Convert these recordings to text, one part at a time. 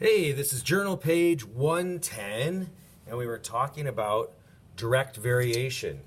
Hey, this is journal page 110, and we were talking about direct variation.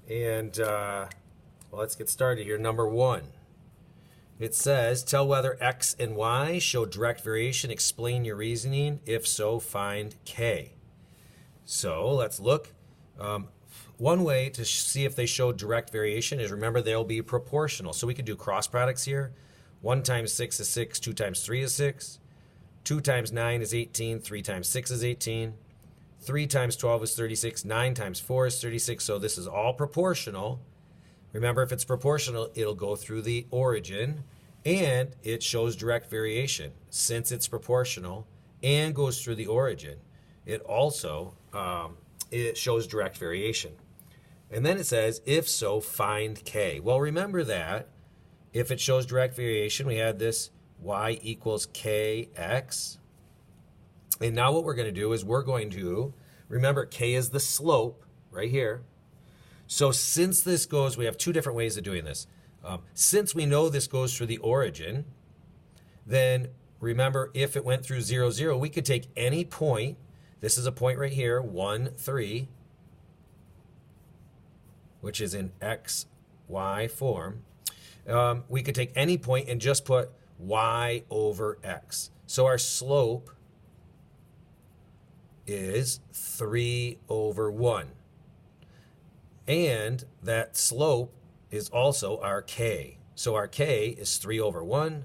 And let's get started here. Number one, it says, tell whether x and y show direct variation. Explain your reasoning. If so, find k. So let's look. One way to see if they show direct variation is, remember, they'll be proportional. So we could do cross products here. 1 times 6 is 6, 2 times 3 is 6. 2 times 9 is 18, 3 times 6 is 18, 3 times 12 is 36, 9 times 4 is 36, so this is all proportional. Remember, if it's proportional, it'll go through the origin, and it shows direct variation. Since it's proportional and goes through the origin, it also it shows direct variation. And then it says, if so, find k. Well, remember that if it shows direct variation, we had this y equals kx. And now what we're going to do is we're going to, remember, k is the slope right here. So since this goes, we have two different ways of doing this. Since we know this goes through the origin, then remember, if it went through 0, 0, we could take any point. This is a point right here, 1, 3, which is in x, y form. We could take any point and just put y over x. So our slope is 3 over 1. And that slope is also our k. So our k is 3 over 1,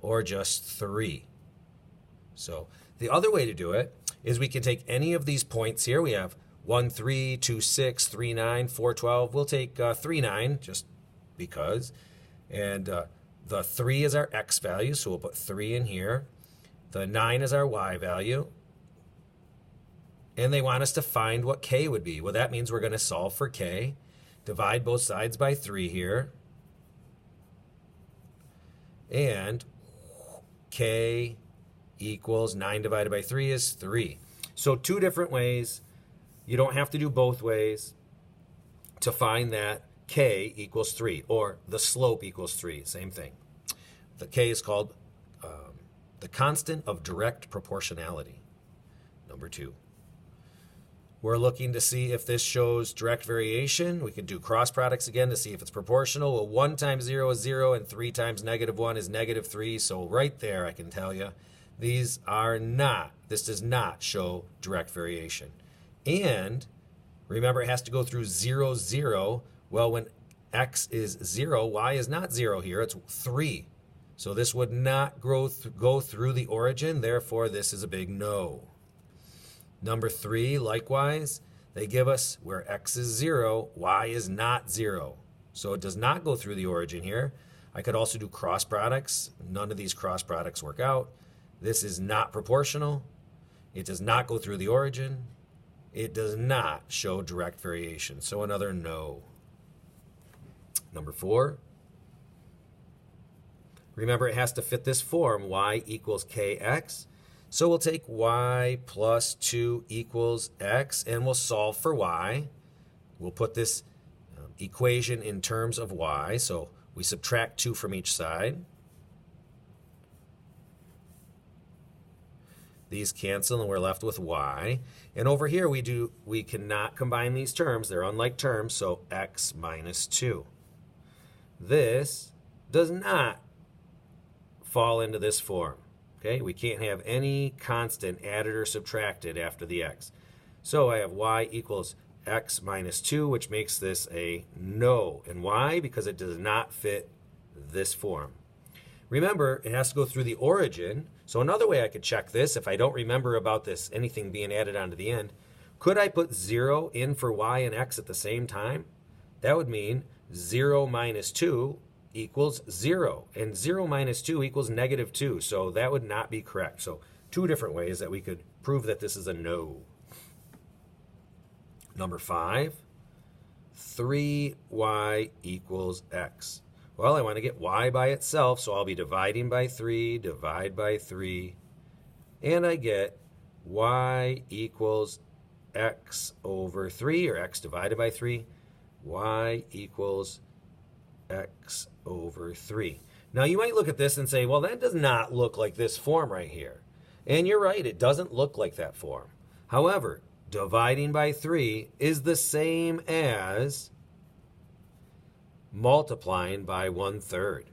or just 3. So the other way to do it is we can take any of these points here. We have 1, 3, 2, 6, 3, 9, 4, 12. We'll take 3, 9, just because. And the 3 is our x value, so we'll put 3 in here. The 9 is our y value. And they want us to find what k would be. Well, that means we're going to solve for k. Divide both sides by 3 here. And k equals 9 divided by 3 is 3. So two different ways. You don't have to do both ways to find that k equals 3, or the slope equals 3, same thing. The k is called the constant of direct proportionality. Number 2. We're looking to see if this shows direct variation. We can do cross products again to see if it's proportional. Well, 1 times 0 is 0, and 3 times negative 1 is negative 3. So right there, I can tell you, this does not show direct variation. And remember, it has to go through 0, 0. Well, when x is 0, y is not 0 here, it's 3. So this would not go through the origin, therefore this is a big no. Number 3, likewise, they give us where x is 0, y is not 0. So it does not go through the origin here. I could also do cross products. None of these cross products work out. This is not proportional. It does not go through the origin. It does not show direct variation. So another no. Number 4, remember, it has to fit this form, y equals kx. So we'll take y plus 2 equals x, and we'll solve for y. We'll put this equation in terms of y, so we subtract 2 from each side. These cancel, and we're left with y. And over here, we cannot combine these terms. They're unlike terms, so x minus 2. This does not fall into this form. Okay, we can't have any constant added or subtracted after the x. So I have y equals x minus 2, which makes this a no. And why? Because it does not fit this form. Remember, it has to go through the origin. So another way I could check this, if I don't remember about this, anything being added onto the end, could I put 0 in for y and x at the same time? That would mean 0 minus 2 equals 0, and 0 minus 2 equals negative 2, so that would not be correct. So two different ways that we could prove that this is a no. Number 5, 3y equals x. Well, I want to get y by itself, so I'll be dividing by 3, divide by 3, and I get y equals x over 3, or x divided by 3, y equals x over 3. Now you might look at this and say, well, that does not look like this form right here. And you're right, it doesn't look like that form. However, dividing by 3 is the same as multiplying by 1/3.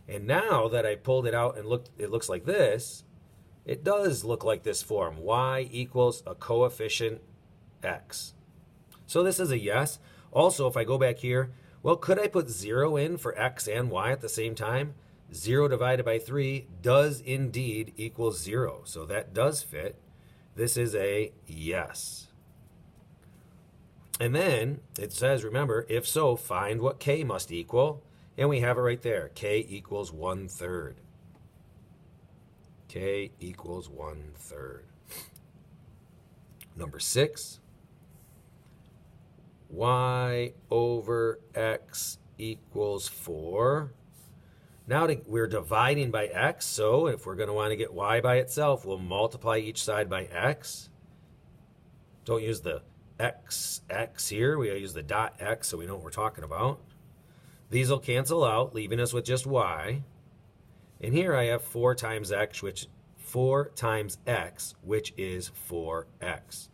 And now that I pulled it out and looked, it looks like this. It does look like this form, y equals a coefficient x. So this is a yes. Also, if I go back here, well, could I put 0 in for x and y at the same time? 0 divided by 3 does indeed equal 0. So that does fit. This is a yes. And then it says, remember, if so, find what k must equal. And we have it right there. K equals 1/3. K equals 1/3. Number 6. Y over x equals 4. Now we're dividing by x, so if we're going to want to get y by itself, we'll multiply each side by x. Don't use the x here. We use the dot x so we know what we're talking about. These will cancel out, leaving us with just y. And here I have 4 times x, which is 4x.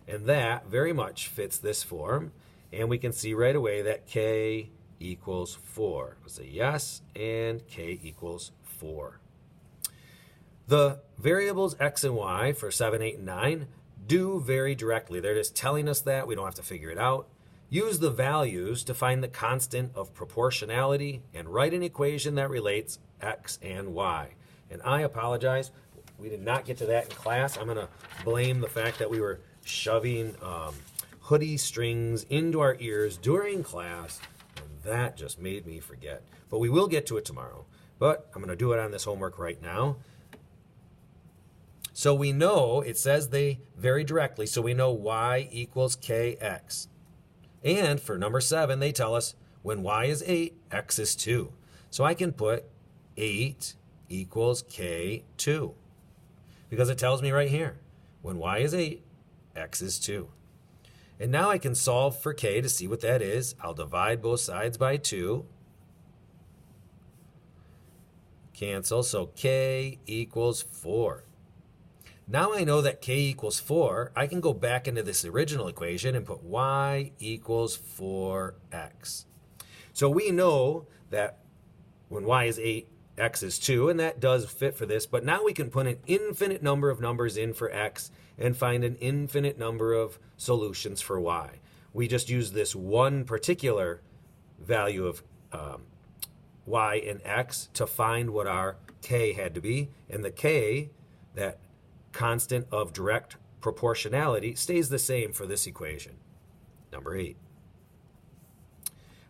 And that very much fits this form. And we can see right away that k equals 4. It was a yes, and k equals 4. The variables x and y for 7, 8, and 9 do vary directly. They're just telling us that. We don't have to figure it out. Use the values to find the constant of proportionality and write an equation that relates x and y. And I apologize, we did not get to that in class. I'm going to blame the fact that we were shoving hoodie strings into our ears during class, and that just made me forget. But we will get to it tomorrow. But I'm going to do it on this homework right now. So we know, it says they vary directly, so we know y equals kx. And for number 7, they tell us when y is 8, x is 2. So I can put 8 equals k2. Because it tells me right here, when y is 8, x is 2. And now I can solve for k to see what that is. I'll divide both sides by 2. Cancel, so k equals 4. Now I know that k equals 4, I can go back into this original equation and put y equals 4x. So we know that when y is 8, x is 2, and that does fit for this, but now we can put an infinite number of numbers in for x and find an infinite number of solutions for y. We just use this one particular value of y and x to find what our k had to be, and the k, that constant of direct proportionality, stays the same for this equation. Number 8.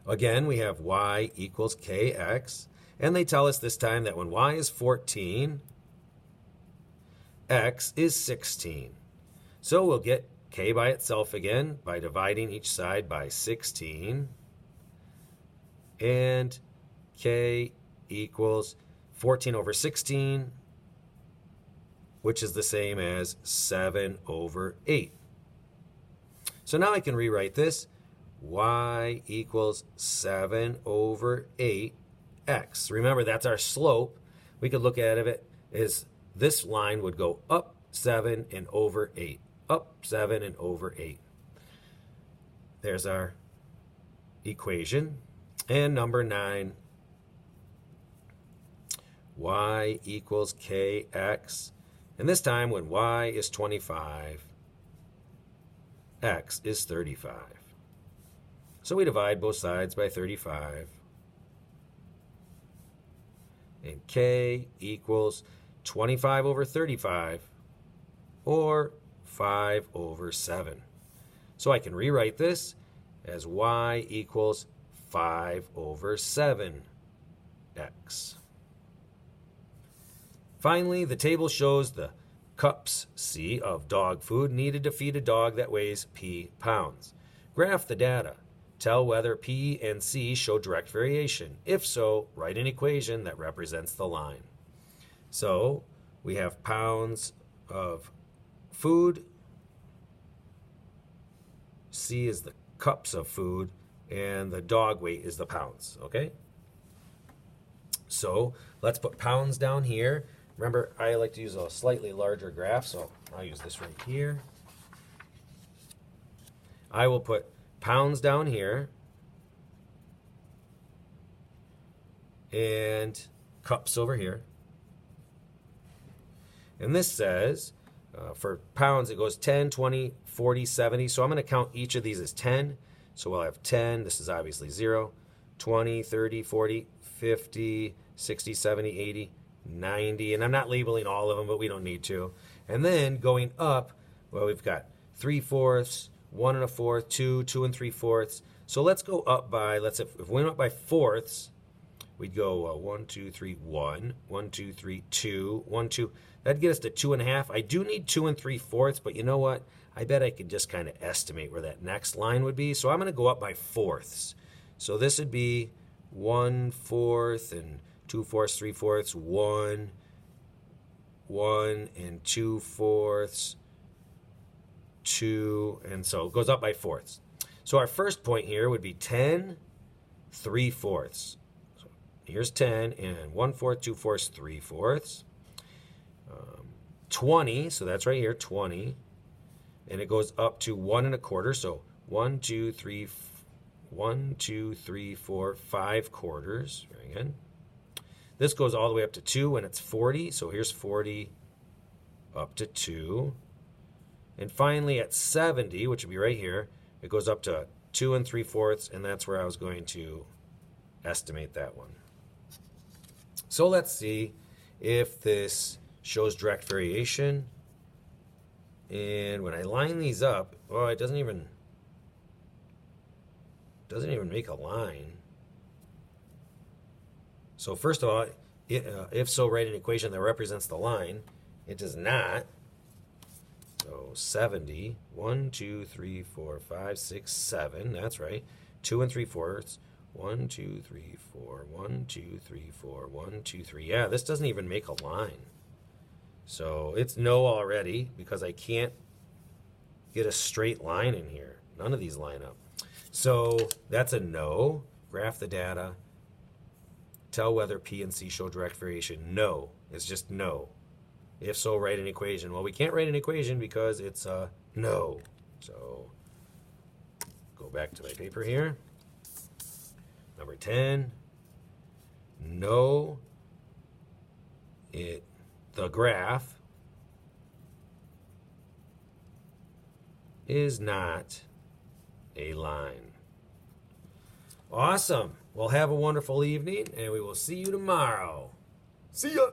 Again, we have y equals kx, and they tell us this time that when y is 14, x is 16. So we'll get k by itself again by dividing each side by 16, and k equals 14 over 16, which is the same as 7 over 8. So now I can rewrite this. Y equals 7 over 8x. Remember, that's our slope. We could look at it as this line would go up 7 and over 8. Up 7 and over 8. There's our equation. And number 9. Y equals kx. And this time, when y is 25, x is 35. So we divide both sides by 35. And k equals 25 over 35, or 5 over 7. So I can rewrite this as y equals 5 over 7x. Finally, the table shows the cups, C, of dog food needed to feed a dog that weighs p pounds. Graph the data. Tell whether P and C show direct variation. If so, write an equation that represents the line. So we have pounds of food. C is the cups of food, and the dog weight is the pounds, okay? So let's put pounds down here. Remember, I like to use a slightly larger graph, so I'll use this right here. I will put pounds down here and cups over here. And this says, for pounds, it goes 10, 20, 40, 70. So I'm going to count each of these as 10. So we'll have 10. This is obviously 0, 20, 30, 40, 50, 60, 70, 80, 90. And I'm not labeling all of them, but we don't need to. And then going up, well, we've got 3/4, 1 1/4, 2, 2 3/4. So let's go up by, if we went up by fourths, we'd go 1, 2, 3, 1, 1, 2, 3, 2, 1, 2. That'd get us to 2.5. I do need 2 3/4, but you know what? I bet I could just kind of estimate where that next line would be. So I'm going to go up by fourths. So this would be 1/4 and 2/4, 3/4, 1, 1 and 2/4, 2, and so it goes up by fourths. So our first point here would be 10 3/4. So here's 10 and 1/4, 2/4, 3/4. 20, so that's right here, 20. And it goes up to 1 1/4. So 1, 2, 3, 1, 2, 3, 4, 5 quarters. Very good. This goes all the way up to 2 when it's 40. So here's 40 up to 2. And finally at 70, which would be right here, it goes up to 2 3/4, and that's where I was going to estimate that one. So let's see if this shows direct variation. And when I line these up, oh, it doesn't even make a line. So first of all, if so, write an equation that represents the line. It does not. So 70, 1, 2, 3, 4, 5, 6, 7. That's right. 2 3/4. 1, 2, 3, 4. 1, 2, 3, 4. 1, 2, 3. Yeah, this doesn't even make a line. So it's no already because I can't get a straight line in here. None of these line up. So that's a no. Graph the data. Tell whether P and C show direct variation. No. It's just no. If so, write an equation. Well, we can't write an equation because it's a no. So go back to my paper here. Number 10. No. The graph is not a line. Awesome. Well, have a wonderful evening, and we will see you tomorrow. See ya.